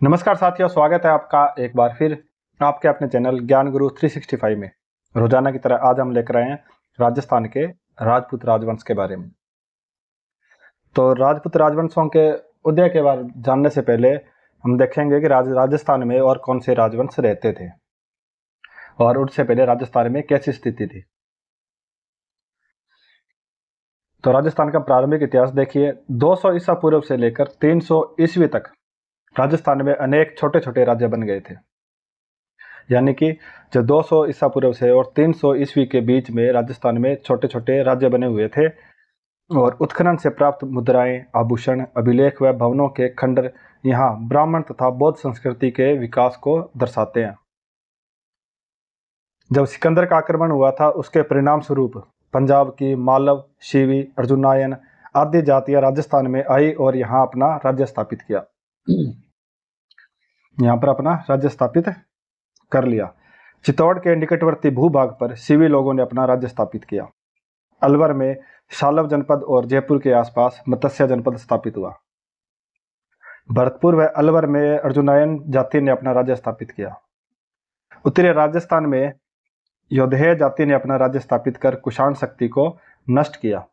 नमस्कार साथियों, स्वागत है आपका एक बार फिर आपके अपने चैनल ज्ञान गुरु 365 में। रोजाना की तरह आज हम लेकर आए हैं राजस्थान के राजपूत राजवंश के बारे में। तो राजपूत राजवंशों के उदय के बारे में जानने से पहले हम देखेंगे कि राजस्थान में और कौन से राजवंश रहते थे और उससे पहले राजस्थान में कैसी स्थिति थी। तो राजस्थान का प्रारंभिक इतिहास देखिए, 200 ईसा पूर्व से लेकर 300 ईस्वी तक राजस्थान में अनेक छोटे छोटे राज्य बन गए थे। यानी कि जो 200 ईसा पूर्व से और 300 ईस्वी के बीच में राजस्थान में छोटे छोटे राज्य बने हुए थे और उत्खनन से प्राप्त मुद्राएं, आभूषण, अभिलेख व भवनों के खंडर यहाँ ब्राह्मण तथा बौद्ध संस्कृति के विकास को दर्शाते हैं। जब सिकंदर का आक्रमण हुआ था, उसके परिणाम स्वरूप पंजाब की मालव, शिवी, अर्जुनायन आदि जातियां राजस्थान में आई और यहाँ अपना राज्य स्थापित किया। यहाँ पर अपना राज्य स्थापित कर लिया। चित्तौड़ के निकटवर्ती भूभाग पर शिवी लोगों ने अपना राज्य स्थापित किया। अलवर में शालव जनपद और जयपुर के आसपास मत्स्य जनपद स्थापित हुआ। भरतपुर व अलवर में अर्जुनायन जाति ने अपना राज्य स्थापित किया। उत्तरी राजस्थान में योधेय जाति ने अपना राज्य स्थापित कर कुषाण शक्ति को नष्ट किया।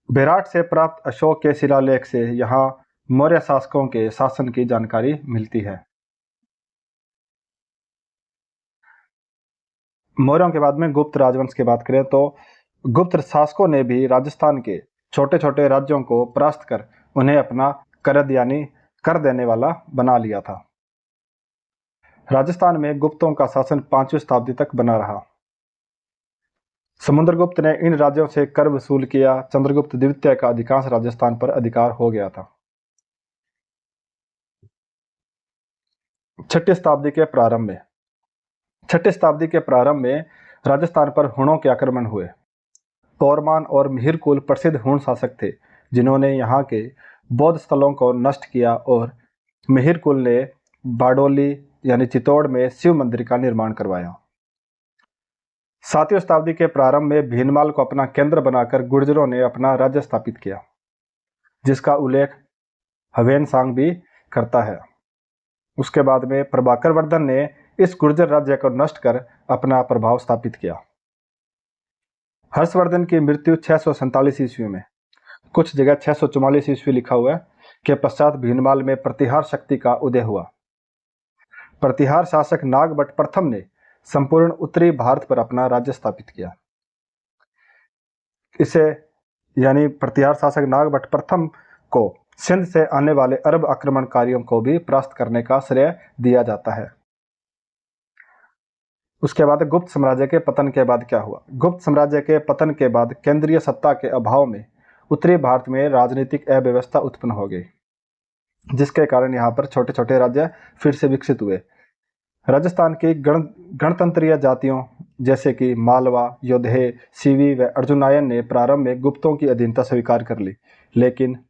बेराट से प्राप्त अशोक के शिलालेख से यहाँ मौर्य शासकों के शासन की जानकारी मिलती है। मौर्यों के बाद में गुप्त राजवंश की बात करें तो गुप्त शासकों ने भी राजस्थान के छोटे छोटे राज्यों को परास्त कर उन्हें अपना करद यानी कर देने वाला बना लिया था। राजस्थान में गुप्तों का शासन 5वीं शताब्दी तक बना रहा। समुद्रगुप्त ने इन राज्यों से कर वसूल किया। चंद्रगुप्त द्वितीय का अधिकांश राजस्थान पर अधिकार हो गया था। 6वीं शताब्दी के प्रारंभ में राजस्थान पर हुणों के आक्रमण हुए। तोरमान और मिहिर कुल प्रसिद्ध हुण शासक थे जिन्होंने यहाँ के बौद्ध स्थलों को नष्ट किया और मिहिर कुल ने बारडोली यानी चित्तौड़ में शिव मंदिर का निर्माण करवाया। 7वीं शताब्दी के प्रारंभ में भीनमाल को अपना केंद्र बनाकर गुर्जरों ने अपना राज्य स्थापित किया, जिसका उल्लेख हवेनसांग भी करता है। उसके बाद में प्रभाकर वर्धन ने इस गुर्जर राज्य को नष्ट कर अपना प्रभाव स्थापित किया। हर्षवर्धन की मृत्यु 647 ईस्वी में, कुछ जगह 644 ईस्वी लिखा हुआ है, के पश्चात भीनमाल में प्रतिहार शक्ति का उदय हुआ। प्रतिहार शासक नागभट्ट प्रथम ने संपूर्ण उत्तरी भारत पर अपना राज्य स्थापित किया। इसे यानी प्रतिहार शासक नागभट्ट प्रथम को सिंध से आने वाले अरब आक्रमणकारियों को भी परास्त करने का श्रेय दिया जाता है। उसके बाद गुप्त साम्राज्य के पतन के बाद क्या हुआ? गुप्त साम्राज्य के पतन के बाद केंद्रीय सत्ता के अभाव में उत्तरी भारत में राजनीतिक अव्यवस्था उत्पन्न हो गई, जिसके कारण यहाँ पर छोटे छोटे राज्य फिर से विकसित हुए। राजस्थान की गणतंत्रीय जातियों जैसे कि मालवा, योधेय, शिवी व अर्जुनायन ने प्रारंभ में गुप्तों की अधीनता स्वीकार कर ली, लेकिन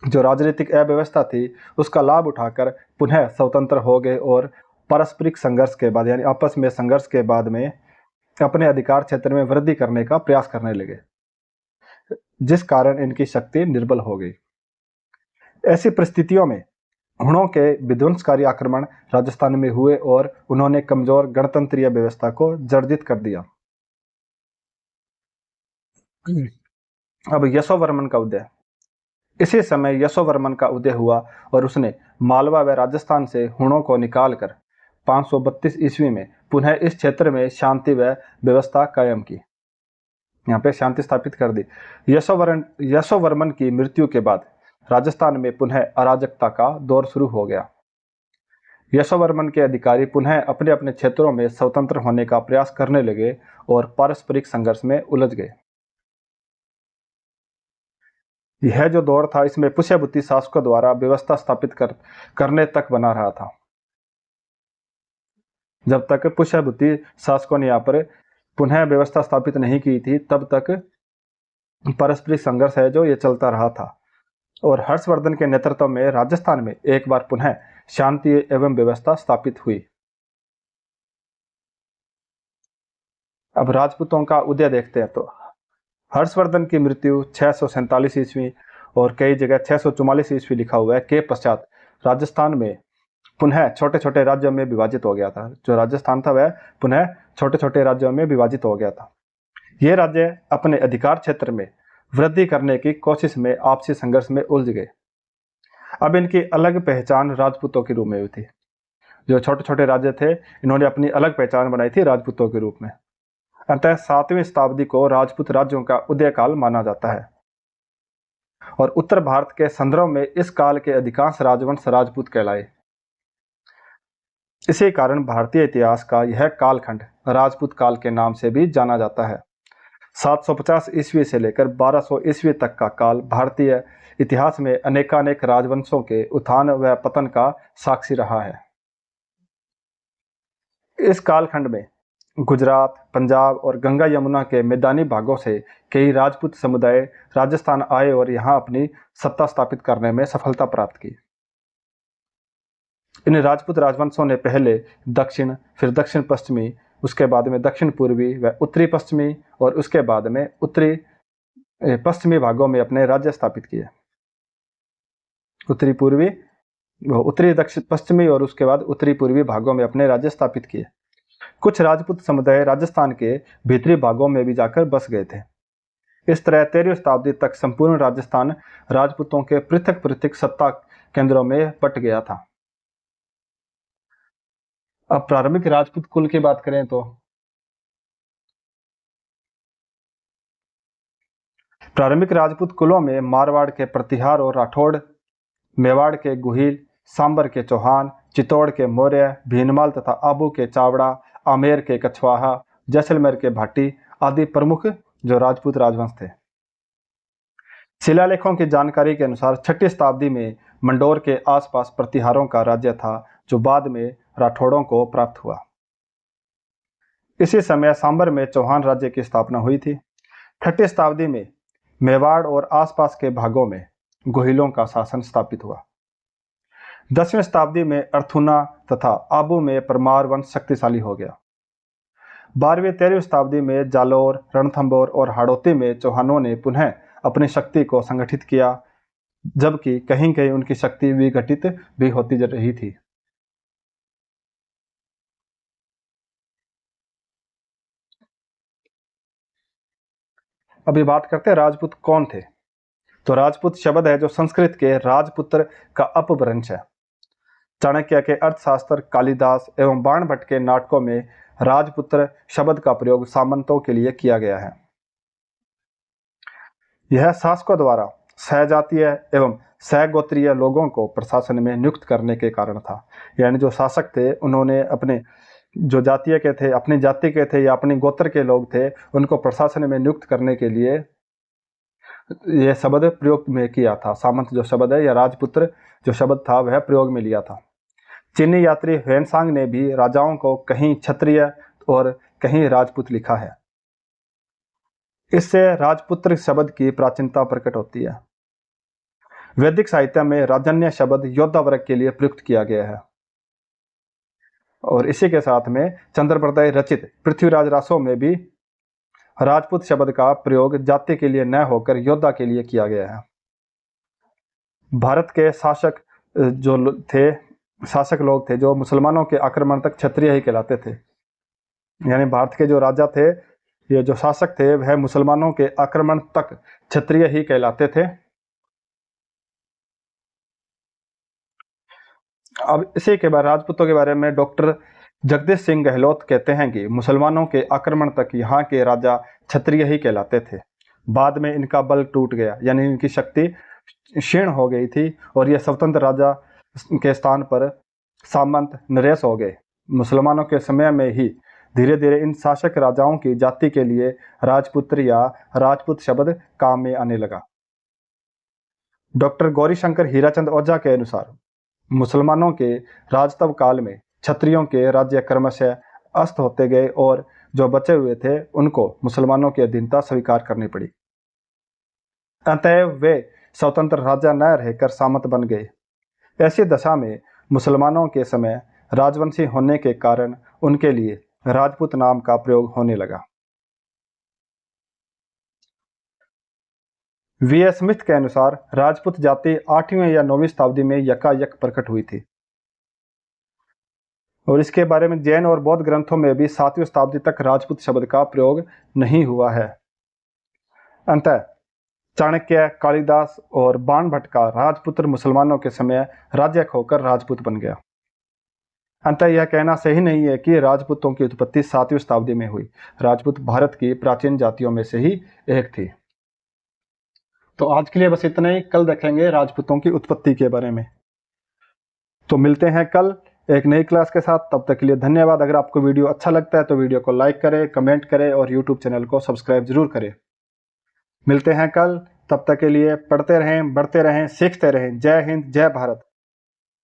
जो राजनीतिक अव्यवस्था थी उसका लाभ उठाकर पुनः स्वतंत्र हो गए और पारस्परिक संघर्ष के बाद यानी आपस में संघर्ष के बाद में अपने अधिकार क्षेत्र में वृद्धि करने का प्रयास करने लगे, जिस कारण इनकी शक्ति निर्बल हो गई। ऐसी परिस्थितियों में हुणों के विध्वंसकारी आक्रमण राजस्थान में हुए और उन्होंने कमजोर गणतंत्रीय व्यवस्था को जर्जरित कर दिया। अब यशोवर्मन का उदय। इसी समय यशोवर्मन का उदय हुआ और उसने मालवा व राजस्थान से हुणों को निकालकर 532 ईस्वी में पुनः इस क्षेत्र में शांति व व्यवस्था कायम की। यहाँ पे शांति स्थापित कर दी। यशोवर्मन की मृत्यु के बाद राजस्थान में पुनः अराजकता का दौर शुरू हो गया। यशोवर्मन के अधिकारी पुनः अपने अपने क्षेत्रों में स्वतंत्र होने का प्रयास करने लगे और पारस्परिक संघर्ष में उलझ गए। यह जो दौर था इसमें पुष्यभूति शासकों द्वारा व्यवस्था स्थापित करने तक बना रहा था। जब तक पुष्यभूति शासकों ने यहाँ पर पुनः व्यवस्था स्थापित नहीं की थी तब तक पारस्परिक संघर्ष है जो ये चलता रहा था और हर्षवर्धन के नेतृत्व में राजस्थान में एक बार पुनः शांति एवं व्यवस्था स्थापित हुई। अब राजपूतों का उदय देखते हैं तो हर्षवर्धन की मृत्यु 647 ईस्वी और कई जगह 644 ईस्वी लिखा हुआ है के पश्चात राजस्थान में पुनः छोटे छोटे राज्यों में विभाजित हो गया था। जो राजस्थान था वह पुनः छोटे छोटे राज्यों में विभाजित हो गया था। ये राज्य अपने अधिकार क्षेत्र में वृद्धि करने की कोशिश में आपसी संघर्ष में उलझ गए। अब इनकी अलग पहचान राजपूतों के रूप में हुई थी। जो छोटे छोटे राज्य थे, इन्होंने अपनी अलग पहचान बनाई थी राजपूतों के रूप में। अतः 7वीं शताब्दी को राजपूत राज्यों का उदय काल माना जाता है और उत्तर भारत के संदर्भ में इस काल के अधिकांश राजवंश राजपूत कहलाए। इसी कारण भारतीय इतिहास का यह कालखंड राजपूत काल के नाम से भी जाना जाता है। 750 ईस्वी से लेकर 1200 ईस्वी तक का काल भारतीय इतिहास में अनेकानेक राजवंशों के उत्थान व पतन का साक्षी रहा है। इस कालखंड में गुजरात, पंजाब और गंगा यमुना के मैदानी भागों से कई राजपूत समुदाय राजस्थान आए और यहाँ अपनी सत्ता स्थापित करने में सफलता प्राप्त की। इन राजपूत राजवंशों ने पहले दक्षिण, फिर दक्षिण पश्चिमी, उसके बाद में दक्षिण पूर्वी व उत्तरी पश्चिमी और उसके बाद में उत्तरी पश्चिमी भागों में अपने राज्य स्थापित किए। उत्तरी पूर्वी, उत्तरी दक्षिण पश्चिमी और उसके बाद उत्तरी पूर्वी भागों में अपने राज्य स्थापित किए। कुछ राजपूत समुदाय राजस्थान के भीतरी भागों में भी जाकर बस गए थे। इस तरह 13वीं शताब्दी तक संपूर्ण राजस्थान राजपूतों के पृथक पृथक सत्ता केंद्रों में बट गया था। अब प्रारंभिक राजपूत कुल की बात करें तो प्रारंभिक राजपूत कुलों में मारवाड़ के प्रतिहार और राठौड़, मेवाड़ के गुहिल, सांबर के चौहान, चित्तौड़ के मौर्य, भीनमाल तथा आबू के चावड़ा, आमेर के कछवाहा, जैसलमेर के भाटी आदि प्रमुख जो राजपूत राजवंश थे। शिलालेखों की जानकारी के अनुसार 6वीं शताब्दी में मंडोर के आसपास प्रतिहारों का राज्य था, जो बाद में राठौड़ों को प्राप्त हुआ। इसी समय सांबर में चौहान राज्य की स्थापना हुई थी। 6वीं शताब्दी में मेवाड़ और आसपास के भागों में गोहिलों का शासन स्थापित हुआ। 10वीं शताब्दी में अर्थुना तथा आबू में परमार वंश शक्तिशाली हो गया। 12वीं 13वीं शताब्दी में जालोर, रणथंभौर और हाड़ौती में चौहानों ने पुनः अपनी शक्ति को संगठित किया, जबकि कहीं कहीं उनकी शक्ति विघटित भी होती रही थी। अभी बात करते हैं राजपूत कौन थे। तो राजपूत शब्द है जो संस्कृत के राजपुत्र का अपभ्रंश है। चाणक्य के अर्थशास्त्र, कालिदास एवं बाणभट्ट के नाटकों में राजपुत्र शब्द का प्रयोग सामंतों के लिए किया गया है। यह शासकों द्वारा सहजातीय एवं सहगोत्रीय लोगों को प्रशासन में नियुक्त करने के कारण था। यानी जो शासक थे, उन्होंने अपने जो जातीय के थे, अपनी जाति के थे या अपनी गोत्र के लोग थे, उनको प्रशासन में नियुक्त करने के लिए यह शब्द प्रयोग में किया था। सामंत जो शब्द है या राजपुत्र जो शब्द था वह प्रयोग में लिया था। चीनी यात्री ह्वेनसांग ने भी राजाओं को कहीं क्षत्रिय और कहीं राजपूत लिखा है। इससे राजपुत्र शब्द की प्राचीनता प्रकट होती है। वैदिक साहित्य में राजन्य शब्द योद्धा वर्ग के लिए प्रयुक्त किया गया है और इसी के साथ में चंद्रप्रदय रचित पृथ्वीराज रासों में भी राजपूत शब्द का प्रयोग जाति के लिए न होकर योद्धा के लिए किया गया है। भारत के शासक लोग थे जो मुसलमानों के आक्रमण तक क्षत्रिय ही कहलाते थे। यानी भारत के जो राजा थे, ये जो शासक थे, वह मुसलमानों के आक्रमण तक क्षत्रिय ही कहलाते थे। अब इसी के बाद राजपूतों के बारे में डॉक्टर जगदीश सिंह गहलोत कहते हैं कि मुसलमानों के आक्रमण तक यहाँ के राजा क्षत्रिय ही कहलाते थे। बाद में इनका बल टूट गया, यानी इनकी शक्ति क्षीण हो गई थी और यह स्वतंत्र राजा के स्थान पर सामंत नरेश हो गए। मुसलमानों के समय में ही धीरे धीरे इन शासक राजाओं की जाति के लिए राजपुत्र या राजपूत शब्द काम में आने लगा। डॉक्टर गौरीशंकर हीराचंद ओझा के अनुसार मुसलमानों के राजतब काल में क्षत्रियों के राज्य क्रमशः अस्त होते गए और जो बचे हुए थे उनको मुसलमानों की अधीनता स्वीकार करनी पड़ी। अतएव वे स्वतंत्र राजा न रहकर सामंत बन गए। ऐसी दशा में मुसलमानों के समय राजवंशी होने के कारण उनके लिए राजपूत नाम का प्रयोग होने लगा। वी.एस. स्मिथ के अनुसार राजपूत जाति 8वीं या 9वीं शताब्दी में यकायक प्रकट हुई थी और इसके बारे में जैन और बौद्ध ग्रंथों में भी 7वीं शताब्दी तक राजपूत शब्द का प्रयोग नहीं हुआ है। अंततः चाणक्य, कालिदास और बाणभट्ट का राजपुत्र मुसलमानों के समय राज्य खोकर राजपूत बन गया। अंततः यह कहना सही नहीं है कि राजपूतों की उत्पत्ति 7वीं शताब्दी में हुई। राजपूत भारत की प्राचीन जातियों में से ही एक थी। तो आज के लिए बस इतना ही। कल देखेंगे राजपूतों की उत्पत्ति के बारे में। तो मिलते हैं कल एक नई क्लास के साथ। तब तक के लिए धन्यवाद। अगर आपको वीडियो अच्छा लगता है तो वीडियो को लाइक करें, कमेंट करें और यूट्यूब चैनल को सब्सक्राइब जरूर करें। मिलते हैं कल। तब तक के लिए पढ़ते रहें, बढ़ते रहें, सीखते रहें। जय हिंद, जय भारत।